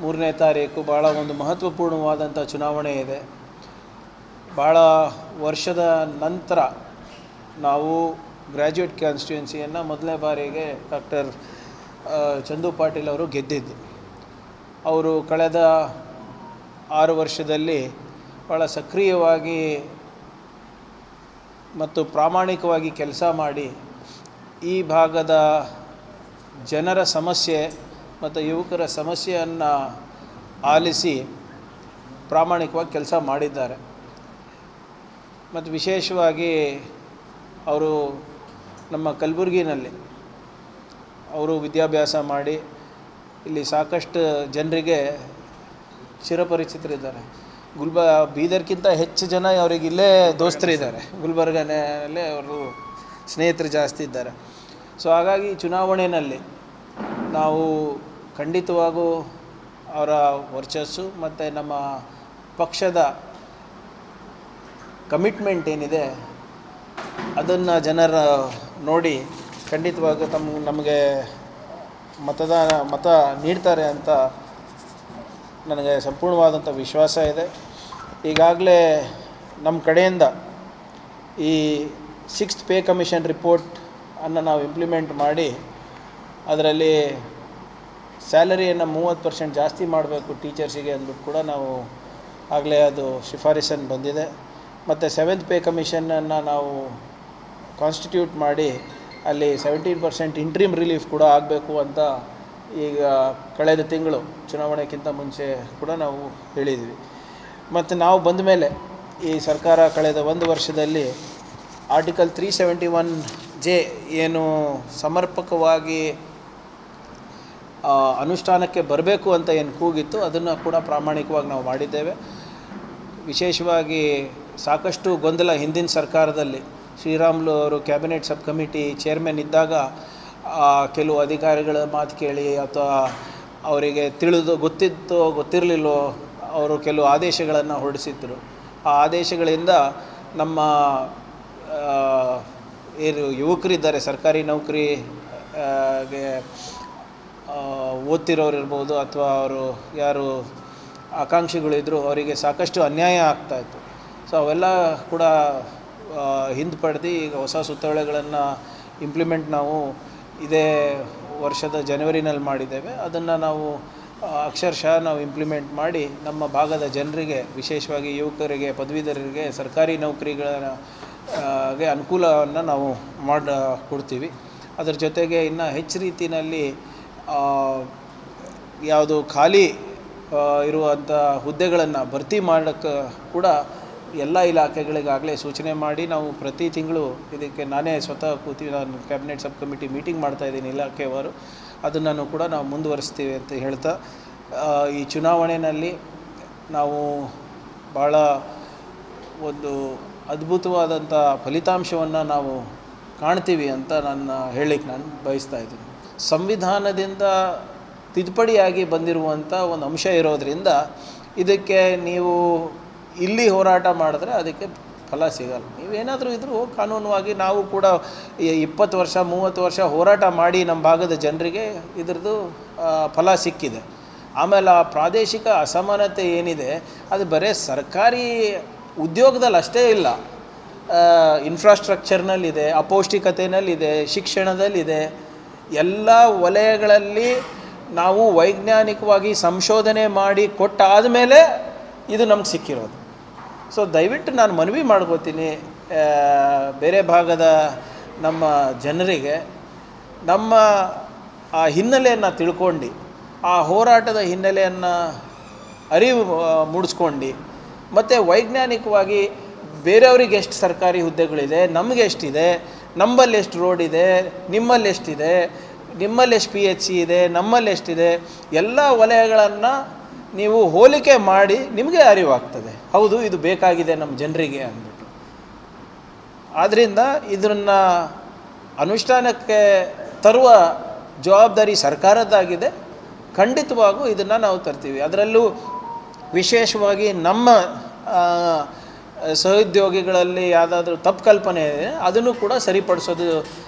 3ನೇ ತಾರೀಕು ಭಾಳ ಒಂದು ಮಹತ್ವಪೂರ್ಣವಾದಂಥ ಚುನಾವಣೆ ಇದೆ. ಭಾಳ ವರ್ಷದ ನಂತರ ನಾವು ಗ್ರ್ಯಾಜುಯೇಟ್ ಕಾನ್ಸ್ಟಿಟ್ಯೂನ್ಸಿಯನ್ನು ಮೊದಲನೇ ಬಾರಿಗೆ ಡಾಕ್ಟರ್ ಚಂದು ಪಾಟೀಲ್ ಅವರು ಗೆದ್ದಿದ್ದು. ಅವರು ಕಳೆದ 6 ವರ್ಷದಲ್ಲಿ ಭಾಳ ಸಕ್ರಿಯವಾಗಿ ಮತ್ತು ಪ್ರಾಮಾಣಿಕವಾಗಿ ಕೆಲಸ ಮಾಡಿ ಈ ಭಾಗದ ಜನರ ಸಮಸ್ಯೆ ಮತ್ತು ಯುವಕರ ಸಮಸ್ಯೆಯನ್ನು ಆಲಿಸಿ ಪ್ರಾಮಾಣಿಕವಾಗಿ ಕೆಲಸ ಮಾಡಿದ್ದಾರೆ. ಮತ್ತು ವಿಶೇಷವಾಗಿ ಅವರು ನಮ್ಮ ಕಲಬುರಗಿನಲ್ಲಿ ಅವರು ವಿದ್ಯಾಭ್ಯಾಸ ಮಾಡಿ ಇಲ್ಲಿ ಸಾಕಷ್ಟು ಜನರಿಗೆ ಚಿರಪರಿಚಿತರಿದ್ದಾರೆ. ಬೀದರ್ಗಿಂತ ಹೆಚ್ಚು ಜನ ಅವರಿಗೆ ಇಲ್ಲೇ ದೋಸ್ತರಿದ್ದಾರೆ, ಗುಲ್ಬರ್ಗನಲ್ಲೇ ಅವರು ಸ್ನೇಹಿತರು ಜಾಸ್ತಿ ಇದ್ದಾರೆ. ಸೊ ಹಾಗಾಗಿ ಚುನಾವಣೆಯಲ್ಲಿ ನಾವು ಖಂಡಿತವಾಗೂ ಅವರ ವರ್ಚಸ್ಸು ಮತ್ತು ನಮ್ಮ ಪಕ್ಷದ ಕಮಿಟ್ಮೆಂಟ್ ಏನಿದೆ ಅದನ್ನು ಜನರ ನೋಡಿ ಖಂಡಿತವಾಗಿ ನಮಗೆ ಮತ ನೀಡ್ತಾರೆ ಅಂತ ನನಗೆ ಸಂಪೂರ್ಣವಾದಂಥ ವಿಶ್ವಾಸ ಇದೆ. ಈಗಾಗಲೇ ನಮ್ಮ ಕಡೆಯಿಂದ ಈ 6th ಪೇ ಕಮಿಷನ್ ರಿಪೋರ್ಟನ್ನು ನಾವು ಇಂಪ್ಲಿಮೆಂಟ್ ಮಾಡಿ ಅದರಲ್ಲಿ ಸ್ಯಾಲರಿಯನ್ನು 30% ಜಾಸ್ತಿ ಮಾಡಬೇಕು ಟೀಚರ್ಸಿಗೆ ಅಂದ್ಬಿಟ್ಟು ಕೂಡ ನಾವು ಆಗಲೇ ಅದು ಶಿಫಾರಸನ್ನು ಬಂದಿದೆ. ಮತ್ತು 7th ಪೇ ಕಮಿಷನನ್ನು ನಾವು ಕಾನ್ಸ್ಟಿಟ್ಯೂಟ್ ಮಾಡಿ ಅಲ್ಲಿ 17% ಇಂಟ್ರೀಮ್ ರಿಲೀಫ್ ಕೂಡ ಆಗಬೇಕು ಅಂತ ಈಗ ಕಳೆದ ತಿಂಗಳು ಚುನಾವಣೆಗಿಂತ ಮುಂಚೆ ಕೂಡ ನಾವು ಹೇಳಿದ್ವಿ. ಮತ್ತು ನಾವು ಬಂದ ಮೇಲೆ ಈ ಸರ್ಕಾರ ಕಳೆದ 1 ವರ್ಷದಲ್ಲಿ ಆರ್ಟಿಕಲ್ 371J ಏನು ಸಮರ್ಪಕವಾಗಿ ಅನುಷ್ಠಾನಕ್ಕೆ ಬರಬೇಕು ಅಂತ ಏನು ಕೂಗಿತ್ತು ಅದನ್ನು ಕೂಡ ಪ್ರಾಮಾಣಿಕವಾಗಿ ನಾವು ಮಾಡಿದ್ದೇವೆ. ವಿಶೇಷವಾಗಿ ಸಾಕಷ್ಟು ಗೊಂದಲ ಹಿಂದಿನ ಸರ್ಕಾರದಲ್ಲಿ ಶ್ರೀರಾಮುಲು ಅವರು ಕ್ಯಾಬಿನೆಟ್ ಸಬ್ ಕಮಿಟಿ ಚೇರ್ಮನ್ ಇದ್ದಾಗ ಕೆಲವು ಅಧಿಕಾರಿಗಳ ಮಾತು ಕೇಳಿ ಅಥವಾ ಅವರಿಗೆ ಗೊತ್ತಿರಲಿಲ್ಲೋ ಅವರು ಕೆಲವು ಆದೇಶಗಳನ್ನು ಹೊರಡಿಸಿದ್ರು. ಆ ಆದೇಶಗಳಿಂದ ನಮ್ಮ ಏನು ಯುವಕರಿದ್ದಾರೆ ಸರ್ಕಾರಿ ನೌಕರಿಗೆ ಓದ್ತಿರೋರು ಇರ್ಬೋದು ಅಥವಾ ಅವರು ಯಾರು ಆಕಾಂಕ್ಷಿಗಳಿದ್ದರು ಅವರಿಗೆ ಸಾಕಷ್ಟು ಅನ್ಯಾಯ ಆಗ್ತಾಯಿತ್ತು. ಸೊ ಅವೆಲ್ಲ ಕೂಡ ಹಿಂದೆ ಈಗ ಹೊಸ ಸುತ್ತೋಲೆಗಳನ್ನು ಇಂಪ್ಲಿಮೆಂಟ್ ನಾವು ಇದೇ ವರ್ಷದ ಜನವರಿನಲ್ಲಿ ಮಾಡಿದ್ದೇವೆ. ಅದನ್ನು ನಾವು ಅಕ್ಷರಶಃ ನಾವು ಇಂಪ್ಲಿಮೆಂಟ್ ಮಾಡಿ ನಮ್ಮ ಭಾಗದ ಜನರಿಗೆ ವಿಶೇಷವಾಗಿ ಯುವಕರಿಗೆ ಪದವೀಧರರಿಗೆ ಸರ್ಕಾರಿ ನೌಕರಿಗಳಿಗೆ ಅನುಕೂಲವನ್ನು ನಾವು ಕೊಡ್ತೀವಿ. ಅದರ ಜೊತೆಗೆ ಇನ್ನು ಹೆಚ್ಚು ರೀತಿಯಲ್ಲಿ ಯಾವುದು ಖಾಲಿ ಇರುವಂಥ ಹುದ್ದೆಗಳನ್ನು ಭರ್ತಿ ಮಾಡೋಕ್ಕೆ ಕೂಡ ಎಲ್ಲ ಇಲಾಖೆಗಳಿಗಾಗಲೇ ಸೂಚನೆ ಮಾಡಿ ನಾವು ಪ್ರತಿ ತಿಂಗಳು ಇದಕ್ಕೆ ನಾನೇ ಸ್ವತಃ ನಾನು ಕ್ಯಾಬಿನೆಟ್ ಸಬ್ ಕಮಿಟಿ ಮೀಟಿಂಗ್ ಮಾಡ್ತಾಯಿದ್ದೀನಿ ಇಲಾಖೆಯವರು. ಅದನ್ನು ಕೂಡ ನಾವು ಮುಂದುವರಿಸ್ತೀವಿ ಅಂತ ಹೇಳ್ತಾ ಈ ಚುನಾವಣೆಯಲ್ಲಿ ನಾವು ಭಾಳ ಒಂದು ಅದ್ಭುತವಾದಂಥ ಫಲಿತಾಂಶವನ್ನು ನಾವು ಕಾಣ್ತೀವಿ ಅಂತ ಹೇಳಲಿಕ್ಕೆ ನಾನು ಬಯಸ್ತಾ ಇದ್ದೀನಿ. ಸಂವಿಧಾನದಿಂದ ತಿದ್ದುಪಡಿಯಾಗಿ ಬಂದಿರುವಂಥ ಒಂದು ಅಂಶ ಇರೋದರಿಂದ ಇದಕ್ಕೆ ನೀವು ಇಲ್ಲಿ ಹೋರಾಟ ಮಾಡಿದ್ರೆ ಅದಕ್ಕೆ ಫಲ ಸಿಗಲ್ಲ. ನೀವೇನಾದರೂ ಇದ್ದರೂ ಕಾನೂನುವಾಗಿ ನಾವು ಕೂಡ 20 ವರ್ಷ 30 ವರ್ಷ ಹೋರಾಟ ಮಾಡಿ ನಮ್ಮ ಭಾಗದ ಜನರಿಗೆ ಇದ್ರದ್ದು ಫಲ ಸಿಕ್ಕಿದೆ. ಆಮೇಲೆ ಆ ಪ್ರಾದೇಶಿಕ ಅಸಮಾನತೆ ಏನಿದೆ ಅದು ಬರೀ ಸರ್ಕಾರಿ ಉದ್ಯೋಗದಲ್ಲಿ ಅಷ್ಟೇ ಇಲ್ಲ, ಇನ್ಫ್ರಾಸ್ಟ್ರಕ್ಚರ್ನಲ್ಲಿದೆ, ಅಪೌಷ್ಟಿಕತೆಯಲ್ಲಿದೆ, ಶಿಕ್ಷಣದಲ್ಲಿದೆ. ಎಲ್ಲ ವಲಯಗಳಲ್ಲಿ ನಾವು ವೈಜ್ಞಾನಿಕವಾಗಿ ಸಂಶೋಧನೆ ಮಾಡಿ ಕೊಟ್ಟಾದ ಮೇಲೆ ಇದು ನಮ್ಗೆ ಸಿಕ್ಕಿರೋದು. ಸೊ ದಯವಿಟ್ಟು ನಾನು ಮನವಿ ಮಾಡ್ಕೋತೀನಿ ಬೇರೆ ಭಾಗದ ನಮ್ಮ ಜನರಿಗೆ ನಮ್ಮ ಆ ಹಿನ್ನೆಲೆಯನ್ನು ತಿಳ್ಕೊಂಡು ಆ ಹೋರಾಟದ ಹಿನ್ನೆಲೆಯನ್ನು ಅರಿವು ಮೂಡಿಸ್ಕೊಂಡು ಮತ್ತು ವೈಜ್ಞಾನಿಕವಾಗಿ ಬೇರೆಯವ್ರಿಗೆ ಎಷ್ಟು ಸರ್ಕಾರಿ ಹುದ್ದೆಗಳಿದೆ, ನಮಗೆ ಎಷ್ಟಿದೆ, ನಮ್ಮಲ್ಲಿ ಎಷ್ಟು ರೋಡ್ ಇದೆ, ನಿಮ್ಮಲ್ಲಿ ಎಷ್ಟಿದೆ, ನಿಮ್ಮಲ್ಲಿ ಎಷ್ಟು PHC ಇದೆ, ನಮ್ಮಲ್ಲಿ ಎಷ್ಟಿದೆ, ಎಲ್ಲ ವಲಯಗಳನ್ನು ನೀವು ಹೋಲಿಕೆ ಮಾಡಿ ನಿಮಗೆ ಅರಿವಾಗ್ತದೆ. ಹೌದು ಇದು ಬೇಕಾಗಿದೆ ನಮ್ಮ ಜನರಿಗೆ ಅಂದ್ಬಿಟ್ಟು. ಆದ್ದರಿಂದ ಇದನ್ನು ಅನುಷ್ಠಾನಕ್ಕೆ ತರುವ ಜವಾಬ್ದಾರಿ ಸರ್ಕಾರದ್ದಾಗಿದೆ. ಖಂಡಿತವಾಗೂ ಇದನ್ನು ನಾವು ತರ್ತೀವಿ. ಅದರಲ್ಲೂ ವಿಶೇಷವಾಗಿ ನಮ್ಮ ಸಹೋದ್ಯೋಗಿಗಳಲ್ಲಿ ಯಾವುದಾದ್ರೂ ತಪ್ಪು ಕಲ್ಪನೆ ಇದೆ ಅದನ್ನು ಕೂಡ ಸರಿಪಡಿಸೋದು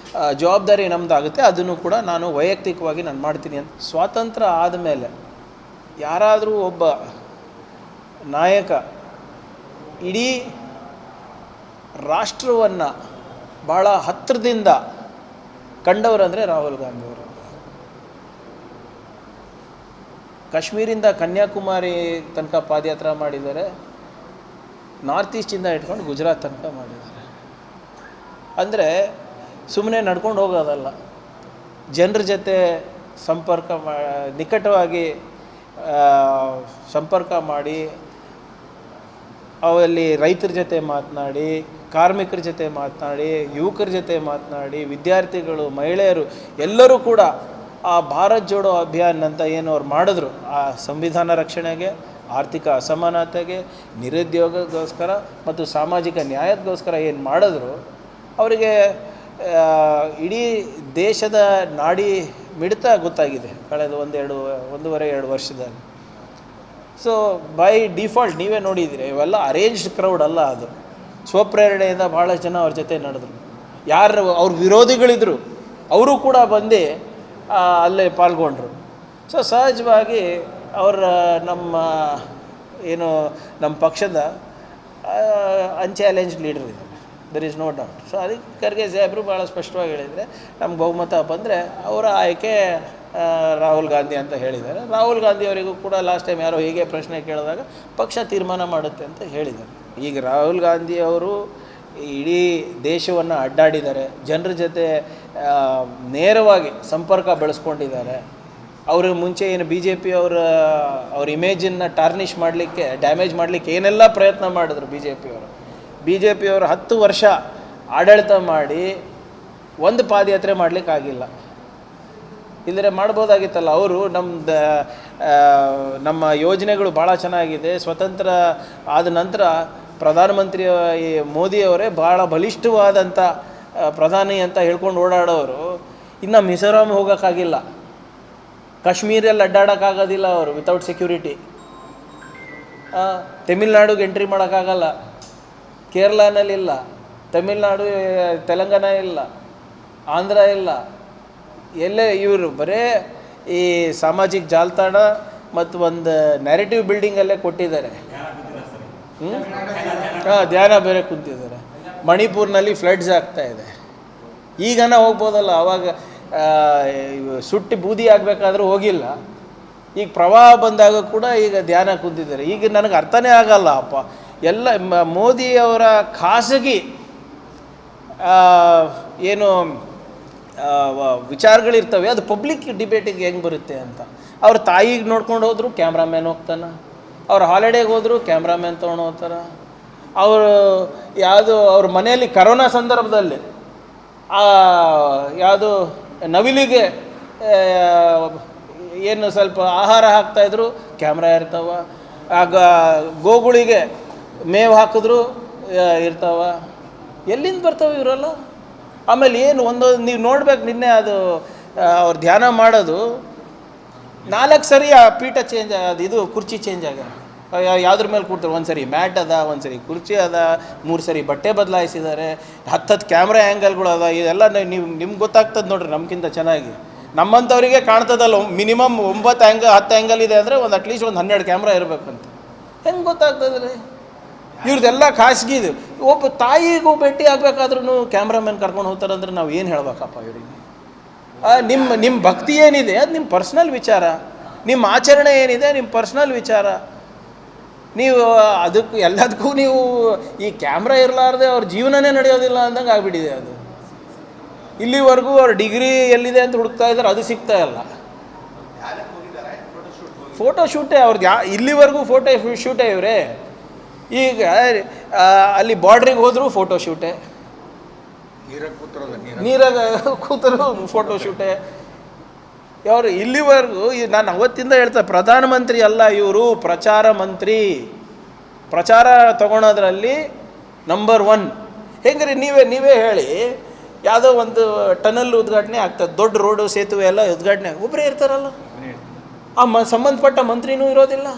ಜವಾಬ್ದಾರಿ ನಮ್ಮದಾಗುತ್ತೆ. ಅದನ್ನು ಕೂಡ ನಾನು ವೈಯಕ್ತಿಕವಾಗಿ ಮಾಡ್ತೀನಿ ಅಂತ. ಸ್ವಾತಂತ್ರ್ಯ ಆದಮೇಲೆ ಯಾರಾದರೂ ಒಬ್ಬ ನಾಯಕ ಇಡೀ ರಾಷ್ಟ್ರವನ್ನು ಭಾಳ ಹತ್ತಿರದಿಂದ ಕಂಡವರಂದರೆ ರಾಹುಲ್ ಗಾಂಧಿಯವರು. ಕಾಶ್ಮೀರಿಂದ ಕನ್ಯಾಕುಮಾರಿ ತನಕ ಪಾದಯಾತ್ರೆ ಮಾಡಿದ್ದಾರೆ, ನಾರ್ತ್ ಈಸ್ಟಿಂದ ಇಟ್ಕೊಂಡು ಗುಜರಾತ್ ತನಕ ಮಾಡಿದ್ದಾರೆ. ಅಂದರೆ ಸುಮ್ಮನೆ ನಡ್ಕೊಂಡು ಹೋಗೋದಲ್ಲ, ಜನರ ಜೊತೆ ನಿಕಟವಾಗಿ ಸಂಪರ್ಕ ಮಾಡಿ, ಅವಲ್ಲಿ ರೈತರ ಜೊತೆ ಮಾತನಾಡಿ, ಕಾರ್ಮಿಕರ ಜೊತೆ ಮಾತನಾಡಿ, ಯುವಕರ ಜೊತೆ ಮಾತನಾಡಿ, ವಿದ್ಯಾರ್ಥಿಗಳು, ಮಹಿಳೆಯರು ಎಲ್ಲರೂ ಕೂಡ ಆ ಭಾರತ್ ಜೋಡೋ ಅಭಿಯಾನ್ ಅಂತ ಏನು ಅವ್ರು ಮಾಡಿದ್ರು, ಆ ಸಂವಿಧಾನ ರಕ್ಷಣೆಗೆ, ಆರ್ಥಿಕ ಅಸಮಾನತೆಗೆ, ನಿರುದ್ಯೋಗಕ್ಕೋಸ್ಕರ ಮತ್ತು ಸಾಮಾಜಿಕ ನ್ಯಾಯಕ್ಕೋಸ್ಕರ ಏನು ಮಾಡಿದ್ರು, ಅವರಿಗೆ ಇಡೀ ದೇಶದ ನಾಡಿ ಮಿಡಿತ ಗೊತ್ತಾಗಿದೆ ಕಳೆದ 1.5-2 ವರ್ಷದಲ್ಲಿ. ಸೊ ಬೈ ಡಿಫಾಲ್ಟ್ ನೀವೇ ನೋಡಿದ್ದೀರಿ, ಇವೆಲ್ಲ ಅರೇಂಜ್ಡ್ ಕ್ರೌಡ್ ಅಲ್ಲ, ಅದು ಸ್ವಪ್ರೇರಣೆಯಿಂದ ಭಾಳಷ್ಟು ಜನ ಅವ್ರ ಜೊತೆ ನಡೆದ್ರು. ಯಾರು ಅವ್ರ ವಿರೋಧಿಗಳಿದ್ರು ಅವರು ಕೂಡ ಬಂದು ಅಲ್ಲೇ ಪಾಲ್ಗೊಂಡ್ರು. ಸೊ ಸಹಜವಾಗಿ ನಮ್ಮ ಪಕ್ಷದ ಅನ್ಚಾಲೆಂಜ್ಡ್ ಲೀಡರ್ ಇದ್ದಾರೆ, there is no doubt. So ಅದಕ್ಕೆ ಖರ್ಗೆ ಸಾಹೇಬರು ಭಾಳ ಸ್ಪಷ್ಟವಾಗಿ ಹೇಳಿದರೆ, ನಮ್ಗೆ ಬಹುಮತ ಬಂದರೆ ಅವರ ಆಯ್ಕೆ ರಾಹುಲ್ ಗಾಂಧಿ ಅಂತ ಹೇಳಿದ್ದಾರೆ. ರಾಹುಲ್ ಗಾಂಧಿ ಅವರಿಗೂ ಕೂಡ ಲಾಸ್ಟ್ ಟೈಮ್ ಯಾರೋ ಹೀಗೆ ಪ್ರಶ್ನೆ ಕೇಳಿದಾಗ ಪಕ್ಷ ತೀರ್ಮಾನ ಮಾಡುತ್ತೆ ಅಂತ ಹೇಳಿದ್ದಾರೆ. ಈಗ ರಾಹುಲ್ ಗಾಂಧಿ ಅವರು ಇಡೀ ದೇಶವನ್ನು ಅಡ್ಡಾಡಿದ್ದಾರೆ, ಜನರ ಜೊತೆ ನೇರವಾಗಿ ಸಂಪರ್ಕ ಬೆಳೆಸ್ಕೊಂಡಿದ್ದಾರೆ. ಅವರು ಮುಂಚೆ ಏನು BJP ಅವ್ರ ಇಮೇಜನ್ನು ಟಾರ್ನಿಷ್ ಮಾಡಲಿಕ್ಕೆ, ಡ್ಯಾಮೇಜ್ ಮಾಡಲಿಕ್ಕೆ ಏನೆಲ್ಲ ಪ್ರಯತ್ನ ಮಾಡಿದ್ರು BJP ಅವರು 10 ವರ್ಷ ಆಡಳಿತ ಮಾಡಿ ಒಂದು ಪಾದಯಾತ್ರೆ ಮಾಡಲಿಕ್ಕಾಗಿಲ್ಲ. ಇಲ್ಲದ್ರೆ ಮಾಡ್ಬೋದಾಗಿತ್ತಲ್ಲ. ಅವರು ನಮ್ಮ ಯೋಜನೆಗಳು ಭಾಳ ಚೆನ್ನಾಗಿದೆ. ಸ್ವತಂತ್ರ ಆದ ನಂತರ ಪ್ರಧಾನಮಂತ್ರಿ ಮೋದಿಯವರೇ ಭಾಳ ಬಲಿಷ್ಠವಾದಂಥ ಪ್ರಧಾನಿ ಅಂತ ಹೇಳ್ಕೊಂಡು ಓಡಾಡೋರು ಇನ್ನು ಮಿಜೋರಾಮ್ ಹೋಗೋಕ್ಕಾಗಿಲ್ಲ, ಕಾಶ್ಮೀರಲ್ಲಿ ಅಡ್ಡಾಡೋಕ್ಕಾಗೋದಿಲ್ಲ ಅವರು ವಿತೌಟ್ ಸೆಕ್ಯೂರಿಟಿ. ತಮಿಳ್ನಾಡಿಗೆ ಎಂಟ್ರಿ ಮಾಡೋಕ್ಕಾಗಲ್ಲ, ಕೇರಳನಲ್ಲಿಲ್ಲ, ತಮಿಳ್ನಾಡು ತೆಲಂಗಾಣ ಇಲ್ಲ, ಆಂಧ್ರ ಇಲ್ಲ. ಎಲ್ಲೇ ಇವರು ಬರೇ ಈ ಸಾಮಾಜಿಕ ಜಾಲತಾಣ ಮತ್ತು ಒಂದು ನ್ಯಾರೇಟಿವ್ ಬಿಲ್ಡಿಂಗಲ್ಲೇ ಕೊಟ್ಟಿದ್ದಾರೆ. ಧ್ಯಾನ ಬೇರೆ ಕುಂತಿದ್ದಾರೆ. ಮಣಿಪುರ್ನಲ್ಲಿ ಫ್ಲಡ್ಸ್ ಆಗ್ತಾಯಿದೆ. ಈಗನ ಹೋಗ್ಬೋದಲ್ಲ, ಆವಾಗ ಸುಟ್ಟಿ ಬೂದಿ ಆಗಬೇಕಾದ್ರೂ ಹೋಗಿಲ್ಲ. ಈಗ ಪ್ರವಾಹ ಬಂದಾಗ ಕೂಡ ಈಗ ಧ್ಯಾನ ಕುಂತಿದ್ದಾರೆ. ಈಗ ನನಗೆ ಅರ್ಥನೇ ಆಗಲ್ಲ ಅಪ್ಪ, ಎಲ್ಲ ಮೋದಿಯವರ ಖಾಸಗಿ ಏನು ವಿಚಾರಗಳಿರ್ತವೆ ಅದು ಪಬ್ಲಿಕ್ ಡಿಬೇಟಿಗೆ ಹೆಂಗೆ ಬರುತ್ತೆ ಅಂತ. ಅವ್ರ ತಾಯಿಗೆ ನೋಡ್ಕೊಂಡು ಹೋದ್ರು ಕ್ಯಾಮ್ರಾಮ್ಯಾನ್ ಹೋಗ್ತಾನೆ, ಅವ್ರು ಹಾಲಿಡೇಗೆ ಹೋದ್ರು ಕ್ಯಾಮ್ರಾಮ್ಯಾನ್ ತೊಗೊಂಡು ಹೋಗ್ತಾರೆ. ಅವ್ರ ಮನೆಯಲ್ಲಿ ಕರೋನಾ ಸಂದರ್ಭದಲ್ಲಿ ಯಾವುದು ನವಿಲಿಗೆ ಏನು ಸ್ವಲ್ಪ ಆಹಾರ ಹಾಕ್ತಾಯಿದ್ರು, ಕ್ಯಾಮ್ರಾ ಇರ್ತಾವ. ಆಗ ಗೋಗಳಿಗೆ ಮೇವು ಹಾಕಿದ್ರು ಇರ್ತಾವ. ಎಲ್ಲಿಂದ ಬರ್ತಾವೆ ಇವರೆಲ್ಲ? ಆಮೇಲೆ ಏನು ನೀವು ನೋಡ್ಬೇಕು, ನಿನ್ನೆ ಅವ್ರು ಧ್ಯಾನ ಮಾಡೋದು 4 ಸರಿ ಆ ಪೀಠ ಚೇಂಜ್ ಇದು ಕುರ್ಚಿ ಚೇಂಜ್ ಆಗ. ಯಾವುದ್ರ ಮೇಲೆ ಕೂಡ್ತಾರೆ, ಒಂದು ಸರಿ ಮ್ಯಾಟ್ ಅದ, ಒಂದು ಸರಿ ಕುರ್ಚಿ ಅದ, 3 ಸರಿ ಬಟ್ಟೆ ಬದಲಾಯಿಸಿದ್ದಾರೆ, 10 ಕ್ಯಾಮ್ರಾ ಆ್ಯಂಗಲ್ಗಳು ಅದ. ಇದೆಲ್ಲ ನಿಮ್ಗೆ ಗೊತ್ತಾಗ್ತದೆ ನೋಡ್ರಿ ನಮ್ಗಿಂತ ಚೆನ್ನಾಗಿ. ನಮ್ಮಂಥವ್ರಿಗೆ ಕಾಣ್ತದಲ್ಲ, ಮಿನಿಮಮ್ 9 ಆ್ಯಂಗಲ್ 10 ಆ್ಯಂಗಲ್ ಇದೆ ಅಂದರೆ ಅಟ್ಲೀಸ್ಟ್ ಒಂದು 12 ಕ್ಯಾಮ್ರಾ ಇರಬೇಕಂತ. ಹೆಂಗೆ ಗೊತ್ತಾಗ್ತದ್ರಿ? ಇವ್ರದ್ದೆಲ್ಲ ಖಾಸಗಿ ಇದು. ಒಬ್ಬ ತಾಯಿಗೂ ಭೇಟಿ ಆಗಬೇಕಾದ್ರೂ ಕ್ಯಾಮ್ರಾಮನ್ ಕರ್ಕೊಂಡು ಹೋಗ್ತಾರಂದ್ರೆ ನಾವು ಏನು ಹೇಳ್ಬೇಕಪ್ಪ ಇವರಿಗೆ? ನಿಮ್ಮ ಭಕ್ತಿ ಏನಿದೆ ಅದು ನಿಮ್ಮ ಪರ್ಸ್ನಲ್ ವಿಚಾರ, ನಿಮ್ಮ ಆಚರಣೆ ಏನಿದೆ ನಿಮ್ಮ ಪರ್ಸ್ನಲ್ ವಿಚಾರ. ನೀವು ಎಲ್ಲದಕ್ಕೂ ನೀವು ಈ ಕ್ಯಾಮ್ರಾ ಇರಲಾರ್ದೆ ಅವ್ರ ಜೀವನನೇ ನಡೆಯೋದಿಲ್ಲ ಅಂದಂಗೆ ಆಗಿಬಿಟ್ಟಿದೆ. ಅದು ಇಲ್ಲಿವರೆಗೂ ಅವ್ರ ಡಿಗ್ರಿ ಎಲ್ಲಿದೆ ಅಂತ ಹುಡುಕ್ತಾ ಇದ್ದಾರೆ, ಅದು ಸಿಗ್ತಾ ಇಲ್ಲ. ಫೋಟೋ ಶೂಟೇ ಅವ್ರದ್ದು, ಇಲ್ಲಿವರೆಗೂ ಫೋಟೋ ಶೂಟೇ ಇವರೇ. ಈಗ ಅಲ್ಲಿ ಬಾರ್ಡ್ರಿಗೆ ಹೋದರೂ ಫೋಟೋ ಶೂಟೇ, ನೀರಾಗ ಕೂತರು ಫೋಟೋ ಶೂಟೇ. ಅವರು ಇಲ್ಲಿವರೆಗೂ ನಾನು ಅವತ್ತಿಂದ ಹೇಳ್ತಾ, ಪ್ರಧಾನಮಂತ್ರಿ ಅಲ್ಲ ಇವರು, ಪ್ರಚಾರ ಮಂತ್ರಿ. ಪ್ರಚಾರ ತಗೊಳೋದ್ರಲ್ಲಿ ನಂಬರ್ 1. ಹೆಂಗ್ರಿ ನೀವೇ ಹೇಳಿ, ಯಾವುದೋ ಒಂದು ಟನಲ್ ಉದ್ಘಾಟನೆ ಆಗ್ತದೆ, ದೊಡ್ಡ ರೋಡು ಸೇತುವೆ ಎಲ್ಲ ಉದ್ಘಾಟನೆ ಒಬ್ಬರೇ ಇರ್ತಾರಲ್ಲ, ಆ ಸಂಬಂಧಪಟ್ಟ ಮಂತ್ರಿನೂ ಇರೋದಿಲ್ಲ.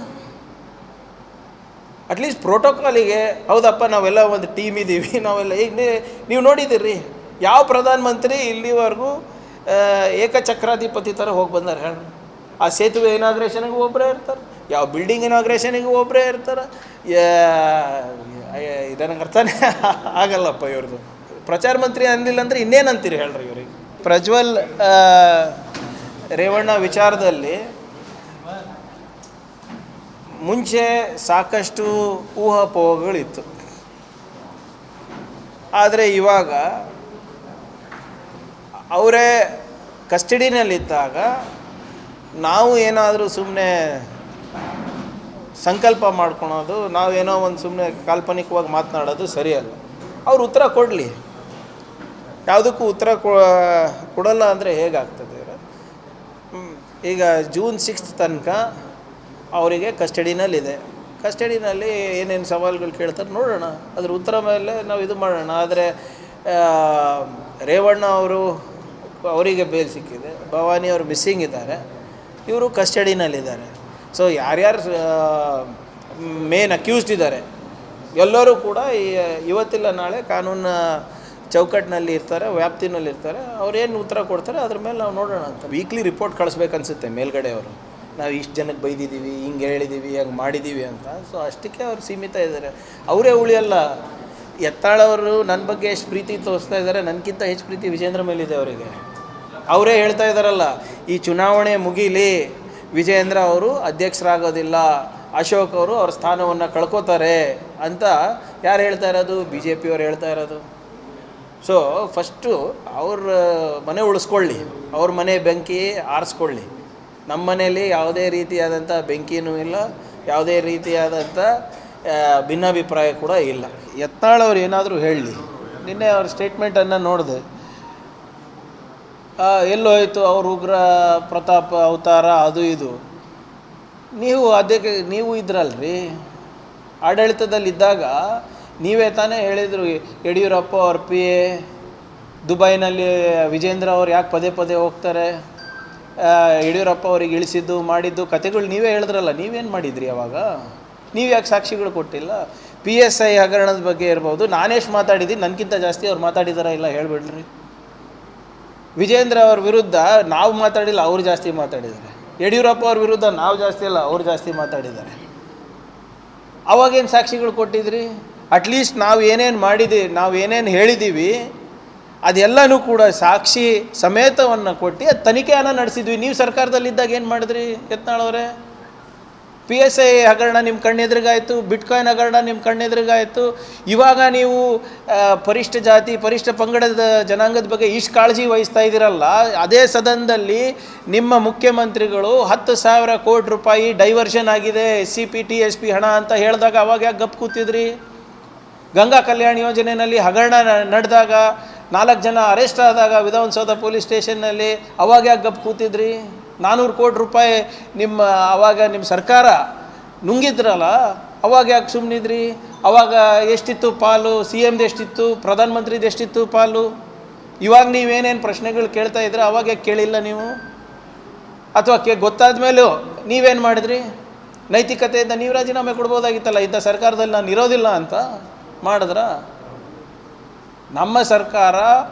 ಅಟ್ಲೀಸ್ಟ್ ಪ್ರೋಟೋಕಾಲಿಗೆ ಹೌದಪ್ಪ ನಾವೆಲ್ಲ ಒಂದು ಟೀಮ್ ಇದ್ದೀವಿ ನಾವೆಲ್ಲ. ಈಗ ನೀವು ನೋಡಿದ್ದೀರಿ ಯಾವ ಪ್ರಧಾನಮಂತ್ರಿ ಇಲ್ಲಿವರೆಗೂ ಏಕಚಕ್ರಾಧಿಪತಿ ಥರ ಹೋಗಿ ಬಂದಾರೆ ಹೇಳಿ? ಆ ಸೇತುವೆ ಇನಾಗ್ರೇಷನ್ಗೆ ಒಬ್ಬರೇ ಇರ್ತಾರೆ. ಯಾವ ಬಿಲ್ಡಿಂಗ್ ಇನಾಗ್ರೇಷನಿಗೆ ಒಬ್ಬರೇ ಇರ್ತಾರೆ. ಇದನ್ನು ಅರ್ಥನೇ ಆಗಲ್ಲಪ್ಪ ಇವ್ರದ್ದು. ಪ್ರಚಾರ ಮಂತ್ರಿ ಅನ್ನಲಿಲ್ಲ ಅಂದರೆ ಇನ್ನೇನಂತೀರಿ ಹೇಳ್ರಿ ಇವ್ರಿಗೆ. ಪ್ರಜ್ವಲ್ ರೇವಣ್ಣ ವಿಚಾರದಲ್ಲಿ ಮುಂಚೆ ಸಾಕಷ್ಟು ಊಹಾಪೋಹಗಳಿತ್ತು. ಆದರೆ ಇವಾಗ ಅವರೇ ಕಸ್ಟಡಿನಲ್ಲಿದ್ದಾಗ ನಾವು ಏನಾದರೂ ಸುಮ್ಮನೆ ಸಂಕಲ್ಪ ಮಾಡ್ಕೊಳೋದು, ನಾವೇನೋ ಒಂದು ಸುಮ್ಮನೆ ಕಾಲ್ಪನಿಕವಾಗಿ ಮಾತನಾಡೋದು ಸರಿಯಲ್ಲ. ಅವ್ರು ಉತ್ತರ ಕೊಡಲಿ. ಯಾವುದಕ್ಕೂ ಉತ್ತರ ಕೊಡಲ್ಲ ಅಂದರೆ ಹೇಗಾಗ್ತದೆ? ಈಗ ಜೂನ್ 6 ತನಕ ಅವರಿಗೆ ಕಸ್ಟಡಿನಲ್ಲಿದೆ. ಕಸ್ಟಡಿನಲ್ಲಿ ಏನೇನು ಸವಾಲುಗಳು ಕೇಳ್ತಾರೆ ನೋಡೋಣ, ಅದ್ರ ಉತ್ತರ ಮೇಲೆ ನಾವು ಇದು ಮಾಡೋಣ. ಆದರೆ ರೇವಣ್ಣ ಅವರಿಗೆ ಬೇಲ್ ಸಿಕ್ಕಿದೆ, ಭವಾನಿ ಅವರು ಮಿಸ್ಸಿಂಗ್ ಇದ್ದಾರೆ, ಇವರು ಕಸ್ಟಡಿನಲ್ಲಿದ್ದಾರೆ. ಸೊ ಯಾರ್ಯಾರು ಮೇನ್ ಅಕ್ಯೂಸ್ಡ್ ಇದ್ದಾರೆ ಎಲ್ಲರೂ ಕೂಡ ಇವತ್ತಿಲ್ಲ ನಾಳೆ ಕಾನೂನಿನ ಚೌಕಟ್ಟಿನಲ್ಲಿ ಇರ್ತಾರೆ, ವ್ಯಾಪ್ತಿನಲ್ಲಿರ್ತಾರೆ. ಅವ್ರೇನು ಉತ್ತರ ಕೊಡ್ತಾರೆ ಅದ್ರ ಮೇಲೆ ನಾವು ನೋಡೋಣ ಅಂತ. ವೀಕ್ಲಿ ರಿಪೋರ್ಟ್ ಕಳಿಸ್ಬೇಕನ್ಸುತ್ತೆ ಮೇಲ್ಗಡೆ ಅವರು, ನಾವು ಇಷ್ಟು ಜನಕ್ಕೆ ಬೈದಿದ್ದೀವಿ, ಹಿಂಗೆ ಹೇಳಿದ್ದೀವಿ, ಹಂಗೆ ಮಾಡಿದ್ದೀವಿ ಅಂತ. ಸೊ ಅಷ್ಟಕ್ಕೆ ಅವ್ರು ಸೀಮಿತ ಇದ್ದಾರೆ. ಅವರೇ ಉಳಿಯಲ್ಲ. ಯತ್ನಾಳವರು ನನ್ನ ಬಗ್ಗೆ ಎಷ್ಟು ಪ್ರೀತಿ ತೋರಿಸ್ತಾ ಇದ್ದಾರೆ, ನನಗಿಂತ ಹೆಚ್ಚು ಪ್ರೀತಿ ವಿಜೇಂದ್ರ ಮೇಲಿದೆ ಅವರಿಗೆ. ಅವರೇ ಹೇಳ್ತಾ ಇದ್ದಾರಲ್ಲ, ಈ ಚುನಾವಣೆ ಮುಗೀಲಿ, ವಿಜೇಂದ್ರ ಅವರು ಅಧ್ಯಕ್ಷರಾಗೋದಿಲ್ಲ, ಅಶೋಕ್ ಅವರು ಅವ್ರ ಸ್ಥಾನವನ್ನು ಕಳ್ಕೋತಾರೆ ಅಂತ ಯಾರು ಹೇಳ್ತಾ ಇರೋದು? BJP ಅವ್ರು ಹೇಳ್ತಾ ಇರೋದು. ಸೊ ಫಸ್ಟು ಅವ್ರ ಮನೆ ಉಳಿಸ್ಕೊಳ್ಳಿ, ಅವ್ರ ಮನೆ ಬೆಂಕಿ ಆರಿಸ್ಕೊಳ್ಳಿ. ನಮ್ಮ ಮನೆಯಲ್ಲಿ ಯಾವುದೇ ರೀತಿಯಾದಂಥ ಬೆಂಕಿನೂ ಇಲ್ಲ, ಯಾವುದೇ ರೀತಿಯಾದಂಥ ಭಿನ್ನಾಭಿಪ್ರಾಯ ಕೂಡ ಇಲ್ಲ. ಯತ್ನಾಳ್ ಅವ್ರು ಏನಾದರೂ ಹೇಳಲಿ. ನಿನ್ನೆ ಅವ್ರ ಸ್ಟೇಟ್ಮೆಂಟನ್ನು ನೋಡಿದೆ, ಎಲ್ಲೋಯ್ತು ಅವ್ರ ಉಗ್ರ ಪ್ರತಾಪ್ ಅವತಾರ ಅದು ಇದು. ನೀವು ಇದ್ರಲ್ರಿ ಆಡಳಿತದಲ್ಲಿದ್ದಾಗ ನೀವೇ ತಾನೇ ಹೇಳಿದರು, ಯಡಿಯೂರಪ್ಪ ಅವ್ರ PA ದುಬೈನಲ್ಲಿ ವಿಜೇಂದ್ರ ಅವ್ರು ಯಾಕೆ ಪದೇ ಪದೇ ಹೋಗ್ತಾರೆ, ಯಡಿಯೂರಪ್ಪ ಅವ್ರಿಗೆ ಇಳಿಸಿದ್ದು ಮಾಡಿದ್ದು ಕತೆಗಳು ನೀವೇ ಹೇಳಿದ್ರಲ್ಲ. ನೀವೇನು ಮಾಡಿದ್ರಿ ಅವಾಗ? ನೀವು ಯಾಕೆ ಸಾಕ್ಷಿಗಳು ಕೊಟ್ಟಿಲ್ಲ? PSI ಹಗರಣದ ಬಗ್ಗೆ ಇರ್ಬೋದು, ನಾನೆಷ್ಟು ಮಾತಾಡಿದ್ದೀನಿ, ನನಗಿಂತ ಜಾಸ್ತಿ ಅವ್ರು ಮಾತಾಡಿದಾರ ಇಲ್ಲ ಹೇಳ್ಬಿಡ್ರಿ. ವಿಜೇಂದ್ರ ಅವ್ರ ವಿರುದ್ಧ ನಾವು ಮಾತಾಡಿಲ್ಲ, ಅವ್ರು ಜಾಸ್ತಿ ಮಾತಾಡಿದ್ದಾರೆ. ಯಡಿಯೂರಪ್ಪ ಅವ್ರ ವಿರುದ್ಧ ನಾವು ಜಾಸ್ತಿ ಇಲ್ಲ, ಅವ್ರು ಜಾಸ್ತಿ ಮಾತಾಡಿದ್ದಾರೆ. ಅವಾಗೇನು ಸಾಕ್ಷಿಗಳು ಕೊಟ್ಟಿದ್ರಿ? ಅಟ್ಲೀಸ್ಟ್ ನಾವು ಏನೇನು ಹೇಳಿದ್ದೀವಿ ಅದೆಲ್ಲನೂ ಕೂಡ ಸಾಕ್ಷಿ ಸಮೇತವನ್ನು ಕೊಟ್ಟು ಅದು ತನಿಖೆಯನ್ನು ನಡೆಸಿದ್ವಿ. ನೀವು ಸರ್ಕಾರದಲ್ಲಿದ್ದಾಗ ಏನು ಮಾಡಿದ್ರಿ ಯತ್ನಾಳ್ ಅವರೇ? PSI ಹಗರಣ ನಿಮ್ಮ ಕಣ್ಣೆದುರಿಗಾಯಿತು, ಬಿಟ್ಕಾಯಿನ್ ಹಗರಣ ನಿಮ್ಮ ಕಣ್ಣೆದುರಿಗಾಯಿತು. ಇವಾಗ ನೀವು ಪರಿಷ್ಠ ಜಾತಿ ಪರಿಷ್ಠ ಪಂಗಡದ ಜನಾಂಗದ ಬಗ್ಗೆ ಇಷ್ಟು ಕಾಳಜಿ ವಹಿಸ್ತಾ ಇದ್ದೀರಲ್ಲ, ಅದೇ ಸದನದಲ್ಲಿ ನಿಮ್ಮ ಮುಖ್ಯಮಂತ್ರಿಗಳು 10,000 ಕೋಟಿ ರೂಪಾಯಿ ಡೈವರ್ಷನ್ ಆಗಿದೆ SCP TSP ಹಣ ಅಂತ ಹೇಳಿದಾಗ ಅವಾಗ ಯಾಕೆ ಗಪ್ ಕೂತಿದ್ರಿ? ಗಂಗಾ ಕಲ್ಯಾಣ ಯೋಜನೆಯಲ್ಲಿ ಹಗರಣ ನಡೆದಾಗ 4 ಜನ ಅರೆಸ್ಟ್ ಆದಾಗ ವಿಧಾನಸೌಧ ಪೊಲೀಸ್ ಸ್ಟೇಷನ್ನಲ್ಲಿ ಅವಾಗ ಯಾಕೆ ಗಪ್ ಕೂತಿದ್ರಿ? 400 ಕೋಟಿ ರೂಪಾಯಿ ಅವಾಗ ನಿಮ್ಮ ಸರ್ಕಾರ ನುಂಗಿದ್ರಲ್ಲ, ಅವಾಗ ಯಾಕೆ ಸುಮ್ಮನಿದ್ರಿ? ಅವಾಗ ಎಷ್ಟಿತ್ತು ಪಾಲು? CMದು ಎಷ್ಟಿತ್ತು? ಪ್ರಧಾನಮಂತ್ರಿದು ಎಷ್ಟಿತ್ತು ಪಾಲು? ಇವಾಗ ನೀವೇನೇನು ಪ್ರಶ್ನೆಗಳು ಕೇಳ್ತಾ ಇದ್ರೆ ಅವಾಗ ಯಾಕೆ ಕೇಳಿಲ್ಲ ನೀವು? ಅಥವಾ ಗೊತ್ತಾದ ಮೇಲೂ ನೀವೇನು ಮಾಡಿದ್ರಿ? ನೈತಿಕತೆಯಿಂದ ನೀವು ರಾಜೀನಾಮೆ ಕೊಡ್ಬೋದಾಗಿತ್ತಲ್ಲ, ಇಂಥ ಸರ್ಕಾರದಲ್ಲಿ ನಾನು ಇರೋದಿಲ್ಲ ಅಂತ ಮಾಡಿದ್ರ? ನಮ್ಮ ಸರ್ಕಾರ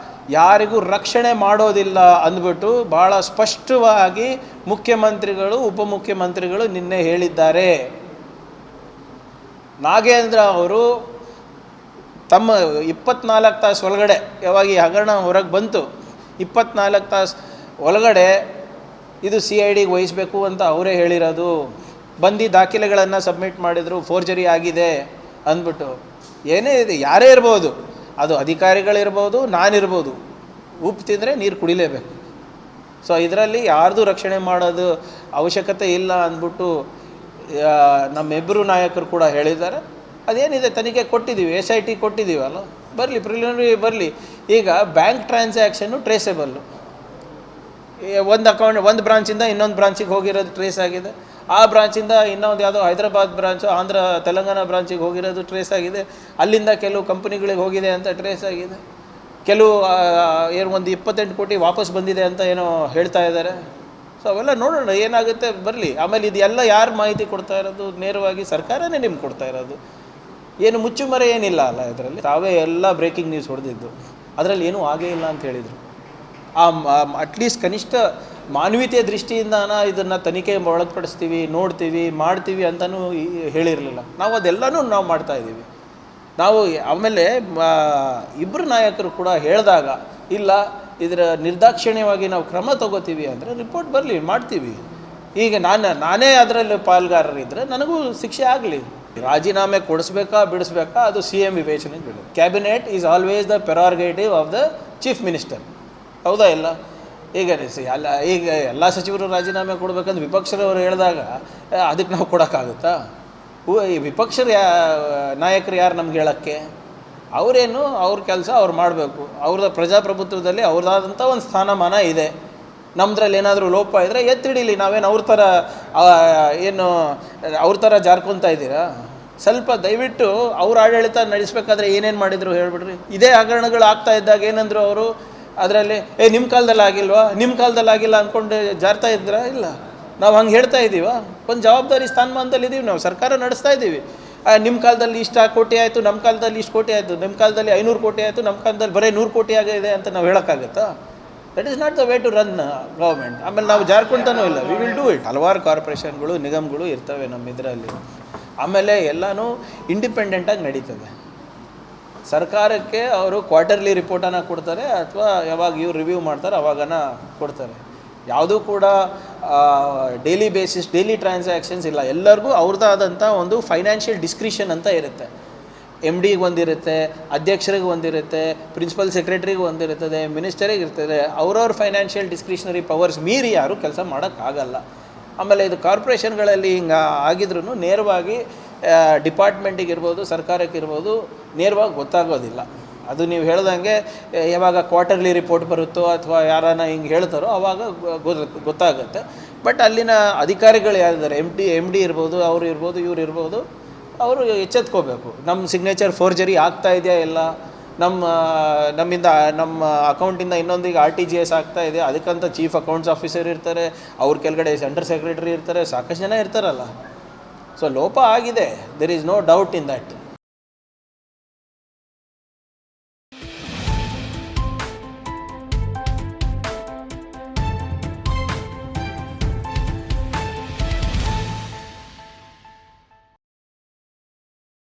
ಯಾರಿಗೂ ರಕ್ಷಣೆ ಮಾಡೋದಿಲ್ಲ ಅಂದ್ಬಿಟ್ಟು ಭಾಳ ಸ್ಪಷ್ಟವಾಗಿ ಮುಖ್ಯಮಂತ್ರಿಗಳು ಉಪಮುಖ್ಯಮಂತ್ರಿಗಳು ನಿನ್ನೆ ಹೇಳಿದ್ದಾರೆ. ನಾಗೇಂದ್ರ ಅವರು ತಮ್ಮ 24 ತಾಸು ಒಳಗಡೆ, ಯಾವಾಗ ಈ ಹಗರಣ ಹೊರಗೆ ಬಂತು 24 ತಾಸು ಒಳಗಡೆ ಇದು CIDಗೆ ವಹಿಸಬೇಕು ಅಂತ ಅವರೇ ಹೇಳಿರೋದು. ಬಂದು ದಾಖಲೆಗಳನ್ನು ಸಬ್ಮಿಟ್ ಮಾಡಿದರು, ಫೋರ್ಜರಿ ಆಗಿದೆ ಅಂದ್ಬಿಟ್ಟು. ಏನೇ ಇದೆ, ಯಾರೇ ಇರ್ಬೋದು, ಅದು ಅಧಿಕಾರಿಗಳಿರ್ಬೋದು, ನಾನಿರ್ಬೋದು, ಉಪ್ಪು ತಿಂದರೆ ನೀರು ಕುಡಿಲೇಬೇಕು. ಸೊ ಇದರಲ್ಲಿ ಯಾರ್ದು ರಕ್ಷಣೆ ಮಾಡೋದು ಅವಶ್ಯಕತೆ ಇಲ್ಲ ಅಂದ್ಬಿಟ್ಟು ನಮ್ಮಿಬ್ಬರು ನಾಯಕರು ಕೂಡ ಹೇಳಿದ್ದಾರೆ. ಅದೇನಿದೆ ತನಿಖೆ ಕೊಟ್ಟಿದ್ದೀವಿ, SIT ಕೊಟ್ಟಿದ್ದೀವಲ್ಲ, ಬರಲಿ, ಪ್ರಿಲಿಮಿನರಿ ಬರಲಿ. ಈಗ ಬ್ಯಾಂಕ್ ಟ್ರಾನ್ಸಾಕ್ಷನ್ನು ಟ್ರೇಸೇಬಲ್ಲು, ಒಂದು ಬ್ರಾಂಚಿಂದ ಇನ್ನೊಂದು ಬ್ರಾಂಚಿಗೆ ಹೋಗಿರೋದು ಟ್ರೇಸ್ ಆಗಿದೆ, ಆ ಬ್ರಾಂಚಿಂದ ಇನ್ನೊಂದು ಯಾವುದೋ ಹೈದರಾಬಾದ್ ಬ್ರಾಂಚು ತೆಲಂಗಾಣ ಬ್ರಾಂಚಿಗೆ ಹೋಗಿರೋದು ಟ್ರೇಸ್ ಆಗಿದೆ, ಅಲ್ಲಿಂದ ಕೆಲವು ಕಂಪ್ನಿಗಳಿಗೆ ಹೋಗಿದೆ ಅಂತ ಟ್ರೇಸ್ ಆಗಿದೆ, ಕೆಲವು ಒಂದು 28 ಕೋಟಿ ವಾಪಸ್ ಬಂದಿದೆ ಅಂತ ಏನೋ ಹೇಳ್ತಾ ಇದ್ದಾರೆ. ಸೊ ಅವೆಲ್ಲ ನೋಡೋಣ ಏನಾಗುತ್ತೆ, ಬರಲಿ. ಆಮೇಲೆ ಇದೆಲ್ಲ ಯಾರು ಮಾಹಿತಿ ಕೊಡ್ತಾ ಇರೋದು? ನೇರವಾಗಿ ಸರ್ಕಾರನೇ ನಿಮ್ಗೆ ಕೊಡ್ತಾ ಇರೋದು. ಏನು ಮುಚ್ಚುಮರೆ ಏನಿಲ್ಲ ಅಲ್ಲ ಇದರಲ್ಲಿ. ತಾವೇ ಎಲ್ಲ ಬ್ರೇಕಿಂಗ್ ನ್ಯೂಸ್ ಹೊಡೆದಿದ್ದು, ಅದರಲ್ಲಿ ಏನೂ ಆಗೇ ಇಲ್ಲ ಅಂತ ಹೇಳಿದರು. ಅಟ್ಲೀಸ್ಟ್ ಕನಿಷ್ಠ ಮಾನವೀಯತೆಯ ದೃಷ್ಟಿಯಿಂದ ಇದನ್ನು ತನಿಖೆ ಒಳಪಡಿಸ್ತೀವಿ, ನೋಡ್ತೀವಿ, ಮಾಡ್ತೀವಿ ಅಂತಲೂ ಹೇಳಿರಲಿಲ್ಲ. ನಾವು ಅದೆಲ್ಲನೂ ನಾವು ಮಾಡ್ತಾಯಿದ್ದೀವಿ. ನಾವು ಆಮೇಲೆ ಇಬ್ಬರು ನಾಯಕರು ಕೂಡ ಹೇಳಿದಾಗ ಇಲ್ಲ ಇದರ ನಿರ್ದಾಕ್ಷಿಣ್ಯವಾಗಿ ನಾವು ಕ್ರಮ ತಗೋತೀವಿ ಅಂದರೆ ರಿಪೋರ್ಟ್ ಬರಲಿ, ಮಾಡ್ತೀವಿ. ಈಗ ನಾನೇ ಅದರಲ್ಲಿ ಪಾಲ್ಗಾರರಿದ್ದರೆ ನನಗೂ ಶಿಕ್ಷೆ ಆಗಲಿ. ರಾಜೀನಾಮೆ ಕೊಡಿಸ್ಬೇಕಾ ಬಿಡಿಸ್ಬೇಕಾ ಅದು CM ವಿವೇಚನೆಗೆ ಬಿಡು. Cabinet is always the prerogative of the chief minister. ಹೌದಾ ಇಲ್ಲ? ಈಗ ಈಗ ಎಲ್ಲ ಸಚಿವರು ರಾಜೀನಾಮೆ ಕೊಡಬೇಕಂದ್ರೆ ವಿಪಕ್ಷರವರು ಹೇಳಿದಾಗ ಅದಕ್ಕೆ ನಾವು ಕೊಡೋಕ್ಕಾಗುತ್ತಾ? ಈ ವಿಪಕ್ಷರ ನಾಯಕರು ಯಾರು ನಮ್ಗೆ ಹೇಳೋಕ್ಕೆ? ಅವರೇನು ಅವ್ರ ಕೆಲಸ ಅವ್ರು ಮಾಡಬೇಕು. ಅವ್ರದ್ದು ಪ್ರಜಾಪ್ರಭುತ್ವದಲ್ಲಿ ಅವ್ರದ್ದಾದಂಥ ಒಂದು ಸ್ಥಾನಮಾನ ಇದೆ. ನಮ್ಮದ್ರಲ್ಲಿ ಏನಾದರೂ ಲೋಪ ಇದ್ದರೆ ಎತ್ತಿಡೀಲಿ. ನಾವೇನು ಅವ್ರ ಥರ ಏನು ಅವ್ರ ಥರ ಜಾರ್ಕೊತಾ ಇದ್ದೀರಾ? ಸ್ವಲ್ಪ ದಯವಿಟ್ಟು ಅವ್ರ ಆಡಳಿತ ನಡೆಸಬೇಕಾದ್ರೆ ಏನೇನು ಮಾಡಿದ್ರು ಹೇಳಿಬಿಡ್ರಿ. ಇದೇ ಹಗರಣಗಳು ಆಗ್ತಾ ಇದ್ದಾಗ ಏನಂದ್ರು ಅವರು ಅದರಲ್ಲಿ ನಿಮ್ಮ ಕಾಲದಲ್ಲಿ ಆಗಿಲ್ವಾ, ನಿಮ್ಮ ಕಾಲದಲ್ಲಿ ಆಗಿಲ್ಲ ಅಂದ್ಕೊಂಡು ಜಾರ್ತಾ ಇದ್ರ? ಇಲ್ಲ, ನಾವು ಹಂಗೆ ಹೇಳ್ತಾ ಇದ್ದೀವ? ಒಂದು ಜವಾಬ್ದಾರಿ ಸ್ಥಾನಮಾನದಲ್ಲಿ ಇದ್ದೀವಿ, ನಾವು ಸರ್ಕಾರ ನಡೆಸ್ತಾ ಇದ್ದೀವಿ. ನಿಮ್ಮ ಕಾಲದಲ್ಲಿ ಇಷ್ಟು ಕೋಟಿ ಆಯಿತು, ನಮ್ಮ ಕಾಲದಲ್ಲಿ ಇಷ್ಟು ಕೋಟಿ ಆಯಿತು, ನಿಮ್ಮ ಕಾಲದಲ್ಲಿ 500 ಕೋಟಿ ಆಯಿತು, ನಮ್ಮ ಕಾಲದಲ್ಲಿ ಬರೀ 100 ಕೋಟಿ ಆಗಿದೆ ಅಂತ ನಾವು ಹೇಳೋಕ್ಕಾಗತ್ತಾ? That is not the way to run government. ಆಮೇಲೆ ನಾವು ಜಾರ್ಕೊಳ್ತಾನೂ ಇಲ್ಲ, ವಿ ವಿಲ್ ಡೂ ಇಟ್. ಹಲವಾರು ಕಾರ್ಪೊರೇಷನ್ಗಳು, ನಿಗಮಗಳು ಇರ್ತವೆ ನಮ್ಮ ಇದರಲ್ಲಿ. ಆಮೇಲೆ ಎಲ್ಲನೂ ಇಂಡಿಪೆಂಡೆಂಟಾಗಿ ನಡೀತದೆ. ಸರ್ಕಾರಕ್ಕೆ ಅವರು ಕ್ವಾರ್ಟರ್ಲಿ ರಿಪೋರ್ಟನ್ನು ಕೊಡ್ತಾರೆ ಅಥವಾ ಯಾವಾಗ ಇವ್ರು ರಿವ್ಯೂ ಮಾಡ್ತಾರೆ ಅವಾಗನ ಕೊಡ್ತಾರೆ. ಯಾವುದೂ ಕೂಡ ಡೈಲಿ ಬೇಸಿಸ್, ಡೈಲಿ ಟ್ರಾನ್ಸಾಕ್ಷನ್ಸ್ ಇಲ್ಲ. ಎಲ್ಲರಿಗೂ ಅವ್ರದ್ದಾದಂಥ ಒಂದು ಫೈನಾನ್ಷಿಯಲ್ ಡಿಸ್ಕ್ರಿಷನ್ ಅಂತ ಇರುತ್ತೆ. MD ಒಂದಿರುತ್ತೆ, ಅಧ್ಯಕ್ಷರಿಗೆ ಒಂದಿರುತ್ತೆ, ಪ್ರಿನ್ಸಿಪಲ್ ಸೆಕ್ರೆಟರಿಗೆ ಒಂದಿರ್ತದೆ, ಮಿನಿಸ್ಟರಿಗೆ ಇರ್ತದೆ. ಅವ್ರವ್ರ ಫೈನಾನ್ಷಿಯಲ್ ಡಿಸ್ಕ್ರಿಷನರಿ ಪವರ್ಸ್ ಮೀರಿ ಯಾರು ಕೆಲಸ ಮಾಡೋಕ್ಕಾಗಲ್ಲ. ಆಮೇಲೆ ಇದು ಕಾರ್ಪೊರೇಷನ್ಗಳಲ್ಲಿ ಹಿಂಗೆ ಆಗಿದ್ರೂ ನೇರವಾಗಿ ಡಿಪಾರ್ಟ್ಮೆಂಟಿಗೆ ಇರ್ಬೋದು, ಸರ್ಕಾರಕ್ಕೆ ಇರ್ಬೋದು, ನೇರವಾಗಿ ಗೊತ್ತಾಗೋದಿಲ್ಲ. ಅದು ನೀವು ಹೇಳ್ದಂಗೆ ಯಾವಾಗ ಕ್ವಾರ್ಟರ್ಲಿ ರಿಪೋರ್ಟ್ ಬರುತ್ತೋ ಅಥವಾ ಯಾರನ್ನ ಹಿಂಗೆ ಹೇಳ್ತಾರೋ ಆವಾಗ ಗೊತ್ತಾಗುತ್ತೆ. ಬಟ್ ಅಲ್ಲಿನ ಅಧಿಕಾರಿಗಳು ಯಾರಿದ್ದಾರೆ, MD ಇರ್ಬೋದು, ಅವರು ಇರ್ಬೋದು, ಇವ್ರು ಇರ್ಬೋದು, ಅವರು ಎಚ್ಚೆತ್ಕೋಬೇಕು. ನಮ್ಮ ಸಿಗ್ನೇಚರ್ ಫೋರ್ಜರಿ ಆಗ್ತಾ ಇದೆಯಾ ಇಲ್ಲ, ನಮ್ಮಿಂದ ನಮ್ಮ ಅಕೌಂಟಿಂದ ಇನ್ನೊಂದಿಗೆ RTGS ಆಗ್ತಾ ಇದೆ, ಅದಕ್ಕಂತ ಚೀಫ್ ಅಕೌಂಟ್ಸ್ ಆಫೀಸರ್ ಇರ್ತಾರೆ, ಅವ್ರ ಕೆಳಗಡೆ ಸೆಂಟರ್ ಸೆಕ್ರೆಟರಿ ಇರ್ತಾರೆ, ಸಾಕಷ್ಟು ಜನ ಇರ್ತಾರಲ್ಲ. ಸೊ ಲೋಪ ಆಗಿದೆ, there is no doubt in that.